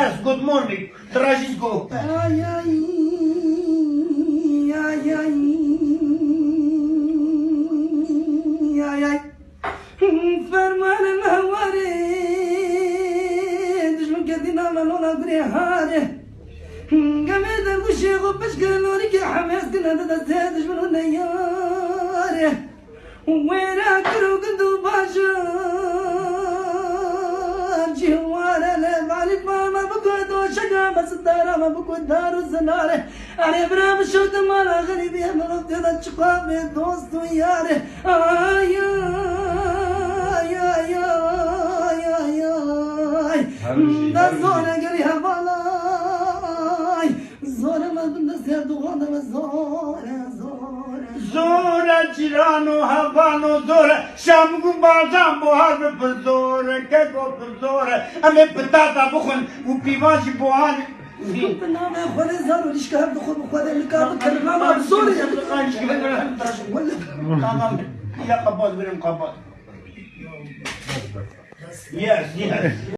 Good morning. Tragisko. Ay ay ay ay ay ay فرمان الهواري دجلو كدينا مالونا بريحاني قميد القشي غبش قالولي كي حماس كنا ندزاد دجلو نياري وين اكرو قدو باشا جوارا لبالي ما بكوت وشقا بس الدارة ما بكوت دار الزناري أنا برام شوت مالا غريبي من ربطي ذا تشقامي دوست وياري آي آي آي آي آي آي دا زورة قريها بالاي زورة ما بندسير دوغانا زورة زورة Zora Cirano Havano Zora Shamgu Bazam Buhar Pazora Keko Pazora Ame Patata Bukhun Upivashi Buhar بنام خالي زارو ليش كان دخول بخوالي اللي كان بكلم ما بزوري Tamam ya kapat benim kapat. Yes yes